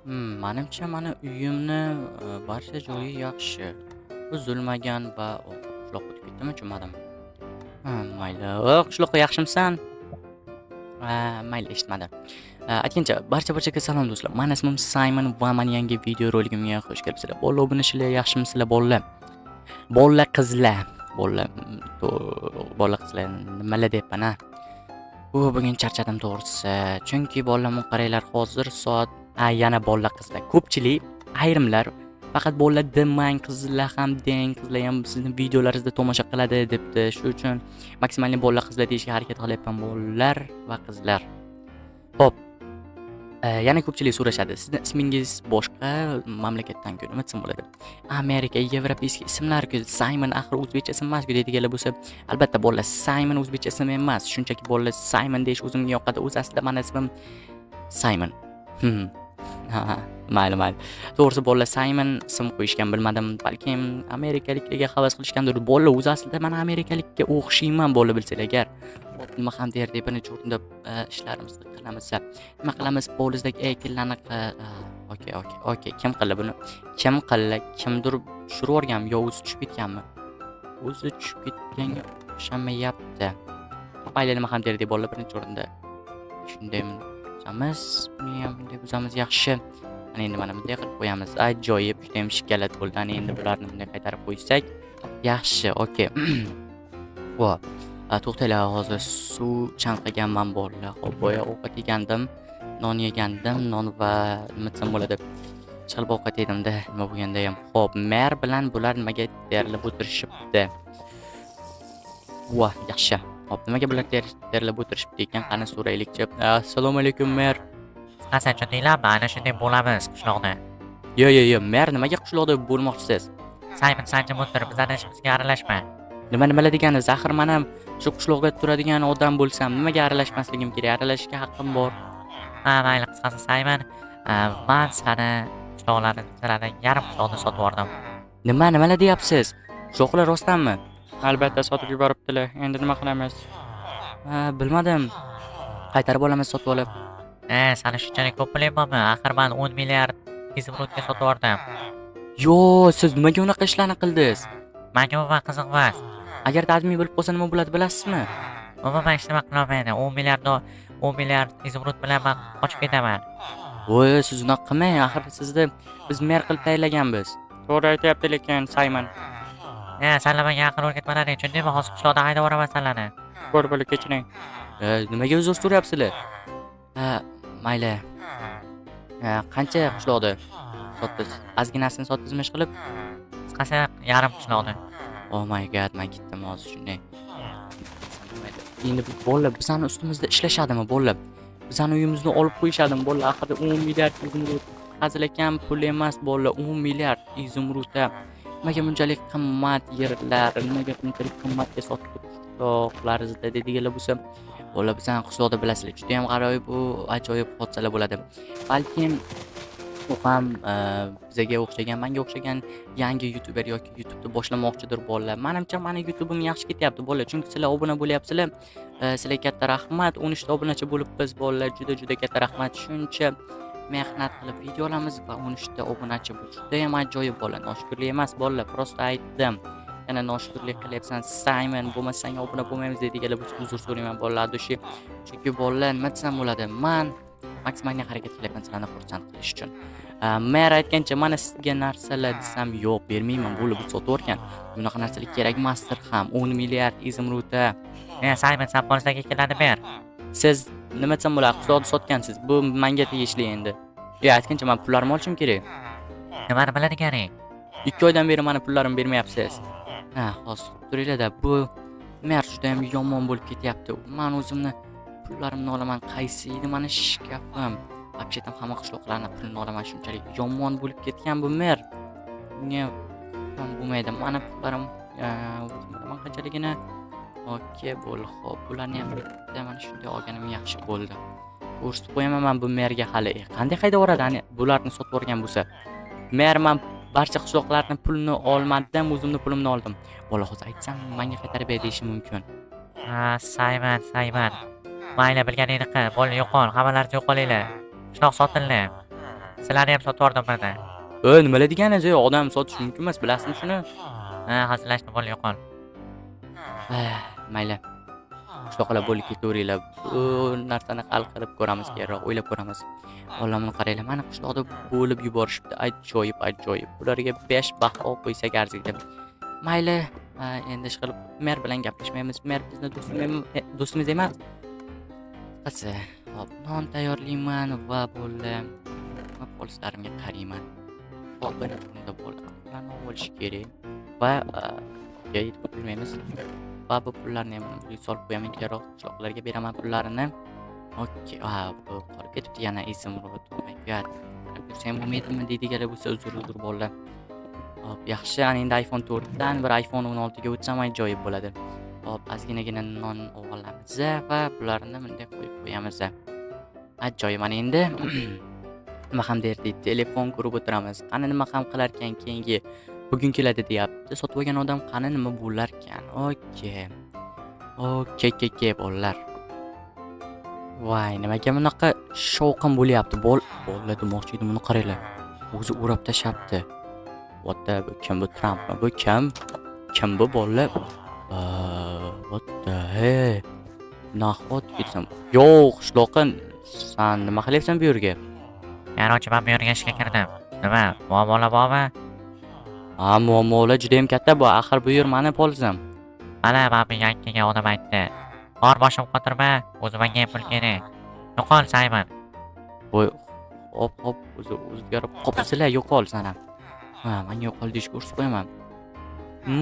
Menimcha mana uyimni barcha joyi yaxshi. Buzilmagan va qishloqqa o'tib ketdimi, tushunmadim. Mayli. Qishloqqa yaxshimisan? Mayli, eshitmadi. Aytgancha, barchaga salom do'stlar. Mani ismim Simon va mani yangi video roligimga xush kelibsizlar. Bolalar, obunachlar, yaxshimisizlar bolalar? Bolalar, qizlar. Bolalar, bolalar, qizlar nimalar deyapman a? Bugun charchadim to'g'risi. Chunki bolalarni qaranglar, hozir soat yana bolalar, qizlar. Ko'pchilik, ayrimlar faqat bolalar demang, qizlar ham deng, qizlar ham sizning videolaringizni tomosha qiladi debdi. Shu uchun maksimalni bolalar, qizlar deyishga harakat qilyapman, bolalar va qizlar. Xo'p, yana ko'pchilik so'rashadi. Sizning ismingiz boshqa mamlakatdan-ku, nima desam bo'ladi? Amerika, Yevropeyskiy ismlar-ku, Simon axir o'zbekcha ism emas-ku deydiganlar bo'lsa, albatta bolalar, Simon o'zbekcha ism emas. Shunchaki bolalar Simon deyish o'zimga yoqadi. O'zi aslida meni ismim Simon. Ha, mayli. To'g'risi bolalar Simon ism qo'yishgan, bilmadim. Balkim amerikaliklarga havas qilishgandir. Bolalar o'zi aslida men amerikalikka o'xshayman, bolalar bilsanglar agar. Nima ham derdik, bir necha o'rinda ishlarimizni qilamiz. Nima qilamiz? Polizdagi ekinlarni okey. Kim qildi buni? Kimdir tushirib yuborganmi yo o'zi tushib ketganmi? O'zi tushib ketganga o'xshamayapti. Mayli, nima ham derdik, bolalar bir necha o'rinda shundaymi? Buni ham bunday buzamiz, yaxshi. Ana endi mana bunday qilib qo'yamiz. Ajoyib, juda ham shikalat bo'ldi. Ana endi bularni bunday qaytarib qo'ysak, yaxshi, okey. Xo'p. To'xtanglar, hozir suv chanqaganman bolalar. Xo'p, boya ovqat yegandim, non yegandim, non va nima desam bo'ladi? Chiqilib ovqat yedimda, nima bo'lganda ham. Xo'p, mer bilan bular nimaga terilib o'tirishibdi? Yaxshi. Xo'p, nimaga bular terilib o'tirishibdi ekan? Qani so'raylikchi. Assalomu alaykum, mer. Qasam tushundinglarmi? Ana shunday bo'lamiz qishloqda. Yo, mer nimaga qishloqda bo'lmoqchisiz? Simon, sanjib o'tir, bizlarning ishimizga aralashma. Nima degani? Zaxir men ham shu qishloqda turadigan odam bo'lsam, nimaga aralashmasligim kerak? Aralashishga haqqim bor. Mayli, qisqasi Simon, men seni qishloqlardan yarim qishloqni sotib yubordim. Nimalar deyapsiz? Qishloqlar rostdanmi? Albatta sotib yuboribdilar. Endi nima qilamiz? Bilmadim. Qaytarib olamiz sotib olib. Seni shunchalik ko'p puling bormi? Axir men 10 milliard izumrudga sotib yubordim. Yo, siz nimaga unaqa ishlarni qildingiz? Menga umuman qiziq emas. Agar AdMe bilib qolsa nima bo'ladi bilasizmi? Umuman hech nima qilolmaydi. 10 milliard izumrud bilan men qochib ketaman. Voy, siz unaqa qilmang. Axir sizni biz mer qilib tayinlaganmiz. To'g'ri aytayapti lekin Simon. Senlar menga aql o'rgatmalaring, tushundingmi? Hozir qishloqdan haydab yuboraman senlarni. Ko'r bo'lib kechiring. Nimaga uzr so'rayapsizlar? Mayli. Qancha qishloqda sotdingiz? Ozginasini sotdingizmi ish qilib? Qisqasi yarim qishloqda. Oh my god, men ketdim hozir shunday. Endi bu bolalar bizani ustimizda ishlashadimi bolalar? Bizani uyimizni olib qo'yishadimi bolalar? Axir 10 milliard izumrud hazilakam pul emas bolalar, 10 milliard izumrudda. Nimaga bunchalik qimmat yerlar, nimaga bunchalik qimmatga sotib qishloqlaringizda deydiganlar bo'lsa, bolalar bizani qishloqda bilasizlar, juda ham g'aroyib, bu ajoyib hodisalar bo'ladi. Balkim u ham bizga o'xshagan, menga o'xshagan yangi youtuber yoki YouTube'ni boshlamoqchidir bolalar. Menimcha meni YouTube'im yaxshi ketyapti bolalar, chunki sizlar obuna bo'lyapsizlar. Sizlarga katta rahmat. 13 ta obunachi bo'libmiz bolalar. Juda katta rahmat. Shuncha mehnat qilib video olamiz va 13 ta obunachi bu juda ham ajoyib bolalar. Noshukrlik emas bolalar, prosta aytdim. Yana noshukrlik qilyapsan Simon, bo'lmasang obuna bo'lmaymiz deydiganlar bo'lsa uzr so'rayman bolalar. Adoshi. Chunki bolalar nima desam bo'ladi? Men maksimalga harakat qilyapman sizlarni xursand qilish uchun. Mer aytgancha mana sizga narsalar desam, yo'q, bermayman, bo'lib sotib yuborgan. Bunaqa narsalar kerak emasdir ham. 10 milliard izumrudda. Simon, sen polizdagi ekinlarni ber. Siz nima desam bo'ladi? Qishloqda sotgansiz. Bu menga tegishli endi. Yo, aytgancha men pullarimni olishim kerak. Nimani biladiganing? 2 oydan beri meni pullarimni bermayapsiz. Hozir turinglar-da, bu mer juda ham yomon bo'lib ketyapti. Men o'zimni pullarimni olaman, qaysi edi meni shkafim? Вообще-то hamma qishloqlarni pulini olaman, shunchalik yomon bo'lib ketgan bu mer. Bunga bo'lmaydi. Meni pullarim o'zimdan qanchaligini okey bo'ldi. Xo'p, bularni ham bitta mana shunday olganim yaxshi bo'ldi. Ko'rsatib qo'yaman men bu merga hali. Qanday haydab yuboradi? Ani bularni sotib yuborgan bo'lsa. Mer men barcha qishloqlarning pulini olmadim, o'zimning pulimni oldim. Bola hozir aytsam, menga qaytarib ber deyishi mumkin. Simon. Mayli, bilganingni qil. Bo'ldi, yo'qol, hammalaringiz yo'qolinglar. Qishloq sotildi. sizlarni ham sotib yubordim birda. Nimalar deganingiz? Odam sotish mumkin emas, bilasizmi shuni? Ha, hazillashdim, bo'l yo'qol. Mayli. Qishloqlar bo'lib ketaveringlar. Bu narsani hal qilib ko'ramiz, keyinroq o'ylab ko'ramiz. Olamni qaranglar, mana qishloqda bo'lib yuborishibdi. Ajoyib, ajoyib. Ularga 5 baho qo'ysak arziydi. Mayli, endi ish qilib mer bilan gaplashmaymiz. Mer bizni do'stimiz emas. Qisi, hop, non tayyorlayman va bo'ldi. Polislarimga qarayman. Hop, bunda bo'ldi. Ularni olish kerak. Va yetib bilmaymiz. Va bu pullarni ham uyga solib qo'yaman, keyinroq qishloqlarga beraman pullarini. Okey, bu qolib ketibdi yana esim ro'yot. Oh my god. Qarab yursam bo'lmaydimi deydiganlar bo'lsa uzr bolalar. Hop, yaxshi, ana endi iPhone 4 dan bir iPhone 16 ga o'tsam ajoyib bo'ladi. Hop, ozginagina non olamiz va bularni bunday qo'yib qo'yamiz. Ajoyib, mana endi nima ham derdik, telefon ko'rib o'tiramiz. Qani nima ham qilar ekan keyingi bugun keladi deyapti. Sotib olgan odam qani nima bo'lar ekan? Okey. Okey, bolalar. Voy, nimaga bunaqa shovqin bo'lyapti? Bolalar demoqchi edim, buni qaranglar. O'zi o'rab tashabdi. What the, bu kim bu Trump? Bu kim? Kim bu bolalar? What the hey? Nahot ketsam. Yo'q, qishloqin. Sen nima qilyapsan bu yerga? Yarochi, men bu yerga ishga kirdim. Nima, muammolar bormi? Muammolar juda ham katta bu. Axir bu yer meni polizim. Mana bu yangi kelgan odam aytdi. Bor boshim qotirma, o'zi menga pul kerak. Yo'qol Simon. Voy, hop, o'zgarib qopsizlar, yo'qol sana. Men yo'qol deshga urib qo'yaman.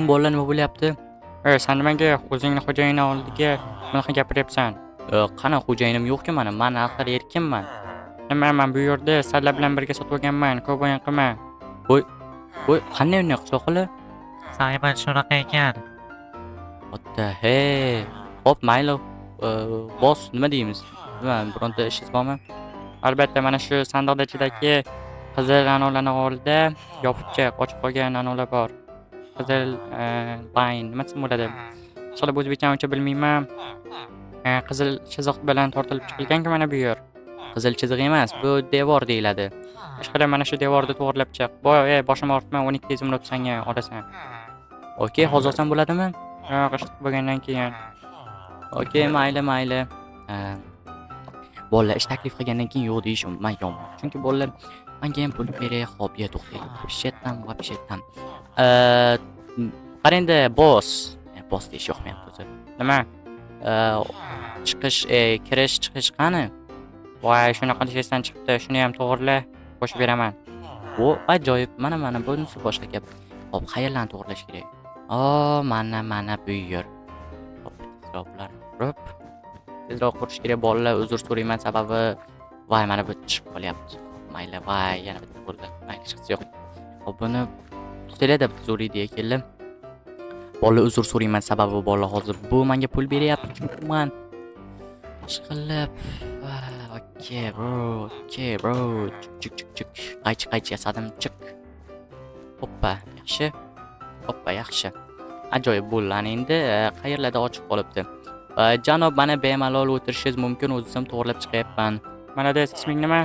Bolalar nima bo'lyapti? Sen nimaga o'zingni xo'jayini oldiga bunaqa gapiryapsan? Qani xo'jayinim yo'q-ku mana. Men axir erkinman. Nima, men bu yerda sizlar bilan birga sotib olganman. Ko'p o'yin qilma. Voy, qanday o'ynay qishloqlar? Simon shunaqa ekan. Otta, hey. Hop, mayli. Boss, nima deymiz? Nima, bironta ishingiz bormi? Albatta, mana shu sandiqda ichidagi qizil anolarni oldida yopiqcha ochib qolgan anolar bor. Qizil line nima desam bo'ladi? Hali o'zbekcha uncha bilmayman. Qizil chiziq bilan tortilib chiqilgan-ku mana bu yer. Qizil chiziq emas, bu devor deyiladi. Ishqilib mana shu devorni to'g'rilab chiq. Boshim og'ritma, 12 tezimni o'tsanga olasan. Okey, hozir olsam bo'ladimi? Yo'q, ish bo'lgandan keyin. Okey, mayli. Bolalar ish taklif qilgandan keyin yo'q deyishim men yomon. Chunki bolalar menga ham pul kerak, xo'p, to'xtaydi. Вообще-там. Qarangda, boss deyish yoqmayapti o'zi. Nima? Kirish chiqish qani? Voy, shunaqa deshdan chiqdi. Shuni ham to'g'rila, qo'shib beraman. Bu ajoyib. Mana bunisi boshqa gap. Xo'p, qayerlarni to'g'rilash kerak? Mana bu yer. Hop, tezroq qurish kerak bolalar. Uzr so'rayman, sababi voy, mana bu chiqib qolyapti. Mayli, voy, yana bitta bo'ldi. Mayli, chiqsa yo'q. Hop, buni to'xtaydi deb zo'riydi ekanlar. Bolalar uzr so'rayman, sababi bolalar hozir bu menga pul beryapti. Chunki men ishqilib. Okey, bro. Chik. Qaychi yasadim, chik. Hoppa, yaxshi. Ajoyib bo'ldi. Endi qayerlarda ochiq qolibdi. Janob, mana bemalol o'tirishingiz mumkin. O'zim to'g'rilab chiqyapman. Mana da isming nima?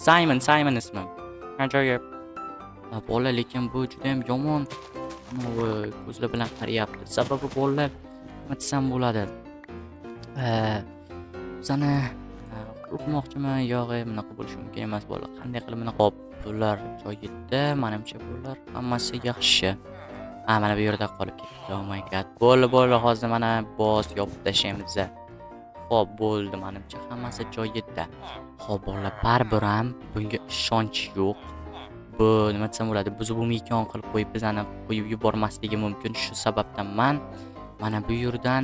Simon ismim. Ajoyib. Bolalar, lekin bu juda ham yomon. Ko'zlar bilan qarayapti. Sababi bolalar nima desam bo'ladi? Sana urmoqchiman, yo'q, bunaqa bo'lishi mumkin emas bolalar. Qanday qilib bunaqa pullar joyida? Menimcha pullar hammasi yaxshi. Mana bu yerda qolib ketdi. Oh my god. Bo'ldi, hozir mana boss yopib tashlaymiz. Xo'p, bo'ldi, menimcha hammasi joyida. Xo'p, bolalar, baribir ham bunga ishonch yo'q. Bu nima desam bo'ladi? Biz bu mekon qilib qo'yib bizani qo'yib yubormasligi mumkin. Shu sababdan men mana bu yerdan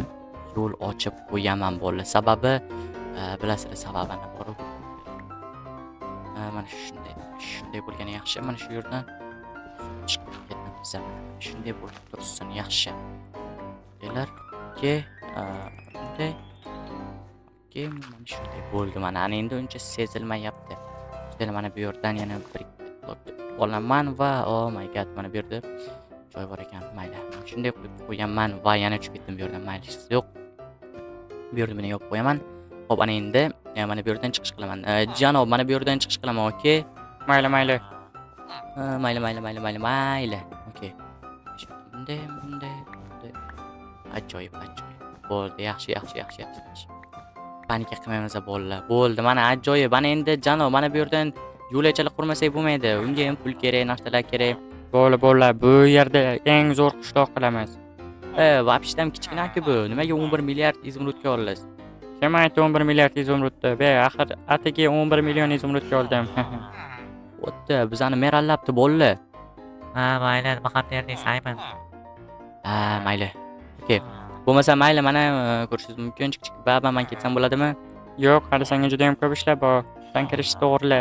yo'l ochib qo'yaman bolalar. Sababi bilasizlar sababini bor. Mana shunday bo'lgani yaxshi. Mana shu yerdan chiqib ketamiz. Shunday bo'lib tursin, yaxshi. Deylar, bunday. Mana shunday bo'ldi. Mana endi uncha sezilmayapti. Deylar, mana bu yerdan yana bir olaman va oh my god, mana bu yerda joy bor ekan. Mayli. Shunday qo'yib qo'yaman va yana tushib ketdim bu yerdan. Mayli, yo'q. Bu yerda meni yopib qo'yaman. Xo'p, ana endi mana bu yerdan chiqish qilaman. Janob, mana bu yerdan chiqish qilaman, okey? Mayli, mayli. Mayli. Okey. Bunday. Ajoyib. Bo'ldi, yaxshi. Panika qilmaymiz bolalar. Bo'ldi, mana ajoyib. Mana endi janob, mana bu yerdan yo'lakchalar qurmasak bo'lmaydi. Unga ham pul kerak, narsalar kerak. Bo'ldi. Bu yerda eng zo'r qishloq qilamiz. Вообще ham kichkina-ku bu. Nimaga 11 milliard izumrudga olasiz? Kim aytdi 11 milliard izumrudni? Be, axir atigi 11 million izumrudga oldim. O'tdi, bizani merallabdi bolalar. Ha, mayli, nima ham derding, Simon? Mayli. Okey. Bo'lmasa mayli, mana ko'rishingiz mumkin. Kichik baba, men ketsam bo'ladimi? Yo'q, hali senga juda ham ko'p ishlar bor. Sen kirishni to'g'rila.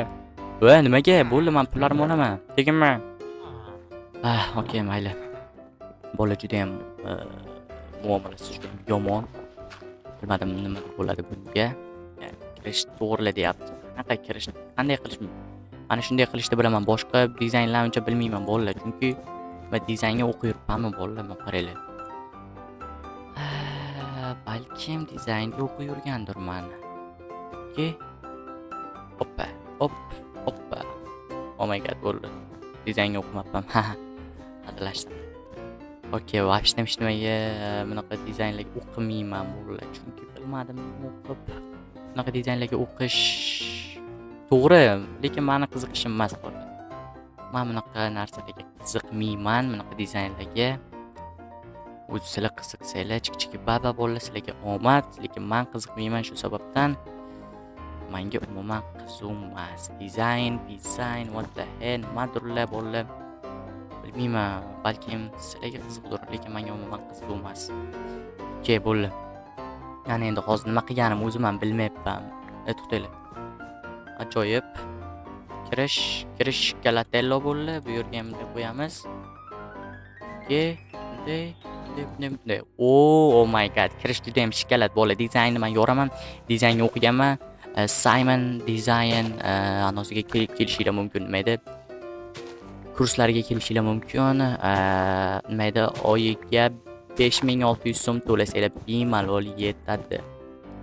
Nimaga? Bo'ldi, men pullarimni olaman. Teginma. Okey, mayli. Bola juda ham muomalasi juda ham yomon. Bilmadim nima bo'ladi bunga. Kirish to'g'rila deyapti. Qanaqa kirish? Qanday qilish? Mana shunday qilishni bilaman. Boshqa dizaynlarni uncha bilmayman bolalar, chunki men dizaynga o'qib yuribmanmi bolalar, men qaranglar. Balkim dizaynga o'qib yurgandirman. Okey. Hoppa. Oh my god, bo'ldi. Dizaynga o'qimabman. Adalashdim. Okey, вообще hech nimaga bunaqa dizaynlarga o'qimayman bolalar, chunki bilmadim o'qib. Bunaqa dizaynlarga o'qish to'g'ri, lekin meni qiziqishim emas bolalar. Men bunaqa narsalarga qiziqmayman, bunaqa dizaynlarga. O'zi sizlar qiziqsanglar, kichik baba bolalar sizlarga omad, lekin men qiziqmayman, shu sababdan menga umuman qiziqmas. Dizayn, what the hell, nimadirlar bolalar. Bilmayman, balkim sizlarga qiziqdir, lekin menga umuman qiziqmas. Okey, bo'ldi. Ya'ni endi hozir nima qilganim o'zim ham bilmayapman. To'xtanglar. Ajoyib. Kirish galatello bo'ldi. Bu yerga ham qo'yamiz. Okey, bunday. Oh my god, kirish juda ham shikalat bo'ldi. Dizaynni men yoraman. Dizaynga o'qiganman. Simon Design anosiga kelishinglar mumkin edi. Kurslarga kelishinglar mumkin. Nima edi? Oyiga 5600 so'm to'lasanglar bemalol yetadi.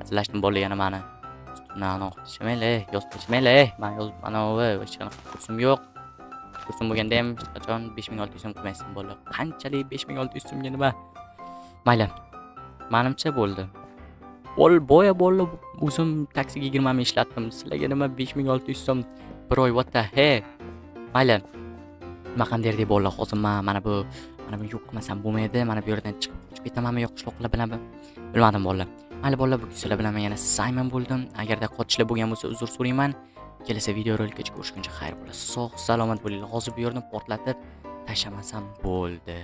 Hazillashdim bolalar yana meni. Ustundan yozishmaylar. Men yozib mana hech qanaqa kursim yo'q. Kursim bo'lganda ham hech qachon 5600 so'm qilmaysiz bolalar. Qanchalik 5600 so'mga nima? Mayli. Menimcha bo'ldi. Boya bolalar o'zim taksiga 20 ming ishlatdim. Sizlarga nima 5600 so'm bir oy what the hell? Mayli. Nima qanday deb bolalar, hozir mana bu yo'q qilmasam bo'lmaydi. Mana bu yerdan chiqib ketamanmi yo'q qishloqlar bilanmi? Bilmadim bolalar. Mayli bolalar, bu sizlar bilan men yana Simon bo'ldim. Agarda qotishlar bo'lgan bo'lsa uzr so'rayman. Kelasi videorolikgacha ko'rishguncha xayr bo'lasiz. Sog' salomat bo'linglar. Hozir bu yerni portlatib tashlamasam bo'ldi.